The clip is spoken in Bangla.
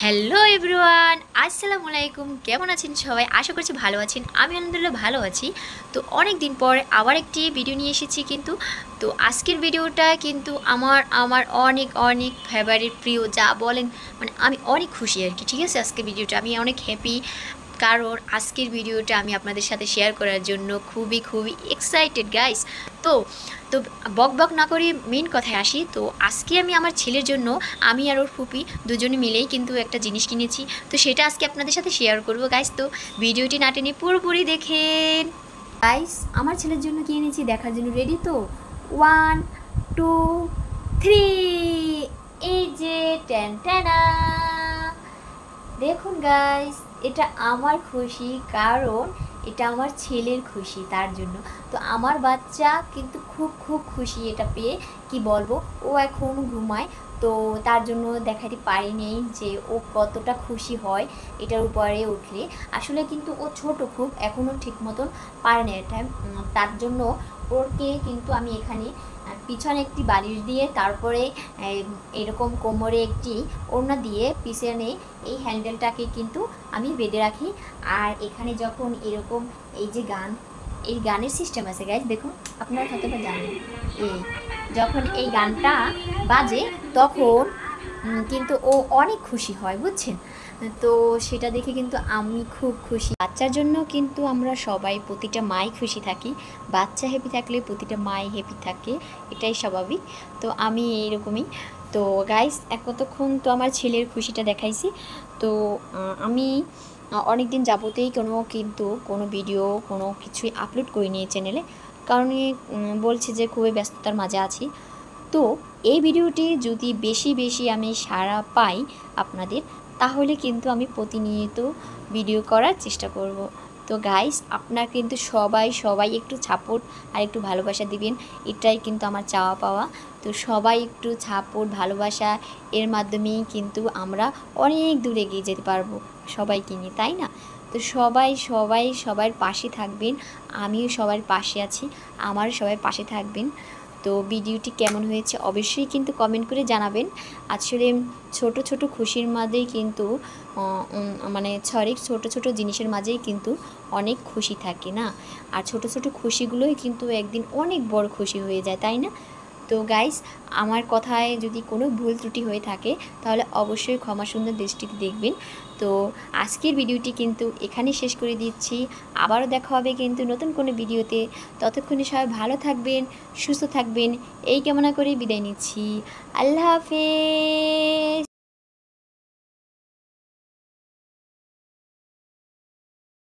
হ্যালো এভরিওয়ান, আসসালামু আলাইকুম। কেমন আছেন সবাই? আশা করছি ভালো আছেন। আমি আলহামদুলিল্লাহ ভালো আছি। তো অনেক দিন পর আবার একটি ভিডিও নিয়ে এসেছি কিন্তু। তো আজকের ভিডিওটা কিন্তু আমার অনেক অনেক ফেভারিট, প্রিয় যা বলেন, মানে আমি অনেক খুশি আর কি। ঠিক আছে, আজকের ভিডিওটা আমি অনেক হ্যাপি, কারণ আজকের ভিডিওটা আমি আপনাদের সাথে শেয়ার করার জন্য খুবই খুবই এক্সাইটেড গাইস। তো তো বক বক না করে মেন কথায় আসি। তো আজকে আমি আমার ছেলের জন্য, আমি আর ওর ফুপি দুজনে মিলেই কিন্তু একটা জিনিস কিনেছি। তো সেটা আজকে আপনাদের সাথে শেয়ার করব গাইস। তো ভিডিওটি না টেনে পুরোপুরি দেখেন গাইস। আমার ছেলের জন্য কিনে নিয়েছি, দেখার জন্য রেডি তো? 1 2 3, এই যে টেন টেনা, দেখুন গাইস, এটা আমার খুশি, কারণ এটা আমার ছেলের খুশি, তার জন্য। তো আমার বাচ্চা কিন্তু খুব খুব খুশি এটা পেয়ে, কি বলবো। ও এখন ঘুমায়, তো তার জন্য দেখাতে পারিনি যে ও কতটা খুশি হয় এটার উপরে উঠলে। আসলে কিন্তু ও ছোট খুব, এখনও ঠিক মতন পারে না এটা। তার জন্য ওকে কিন্তু আমি এখানে পিছনে একটি বালিশ দিয়ে, তারপরে এরকম কোমরে একটি ওড়না দিয়ে পিছনে এই হ্যান্ডেলটাকে কিন্তু আমি বেঁধে রাখি। আর এখানে যখন এরকম এই যে গান, এই গানের সিস্টেম আছে গাইজ, দেখুন আপনারা হয়তো বা জানেন। এই যখন এই গানটা বাজে তখন কিন্তু ও অনেক খুশি হয়, বুঝছেন? তো সেটা দেখে কিন্তু আমি খুব খুশি। বাচ্চার জন্য কিন্তু আমরা সবাই, প্রতিটা মাই খুশি থাকি। বাচ্চা হ্যাপি থাকলে প্রতিটা মাই হ্যাপি থাকে, এটাই স্বাভাবিক। তো আমি এইরকমই। তো গাইস, কতক্ষণ তো আমার ছেলের খুশিটা দেখাইছি। তো আমি অনেক দিন যাবতেই কোনো ভিডিও কোনো কিছুই আপলোড করিনি এই চ্যানেলে, কারণ বলছি যে খুবই ব্যস্ততার মাঝে আছি। তো এই ভিডিওটি যদি বেশি বেশি আমি সাড়া পাই আপনাদের, তাহলে কিন্তু আমি প্রতিনিয়ত ভিডিও করার চেষ্টা করব। তো গাইস, আপনার কিন্তু সবাই সবাই একটু সাপোর্ট আর একটু ভালোবাসা দিবেন, এটাই কিন্তু আমার চাওয়া পাওয়া। তো সবাই একটু সাপোর্ট ভালোবাসা, এর মাধ্যমেই কিন্তু আমরা অনেক দূরে এগিয়ে যেতে পারবো সবাইকে নিয়ে, তাই না? তো সবাই সবাই সবার পাশে থাকবেন, আমিও সবার পাশে আছি, আমারও সবাই পাশে থাকবেন। তো ভিডিওটি কেমন হয়েছে অবশ্যই কিন্তু কমেন্ট করে জানাবেন। আসলে ছোট ছোট খুশির মাঝেই কিন্তু ছোট ছোট জিনিসের মাঝেই কিন্তু অনেক খুশি থাকে না? আর ছোট ছোট খুশিগুলোই কিন্তু একদিন অনেক বড় খুশি হয়ে যায়, তাই না? তো গাইস, আমার কথায় যদি কোনো ভুল ত্রুটি হয়ে থাকে তাহলে অবশ্যই ক্ষমা সুন্দর দৃষ্টিতে দেখবেন। তো আজকের ভিডিওটি কিন্তু এখানে শেষ করে দিচ্ছি। আবারও দেখা হবে কিন্তু নতুন কোনো ভিডিওতে। ততক্ষণে সবাই ভালো থাকবেন, সুস্থ থাকবেন, এই কামনা করে বিদায় নিচ্ছি। আল্লাহ হাফেজ।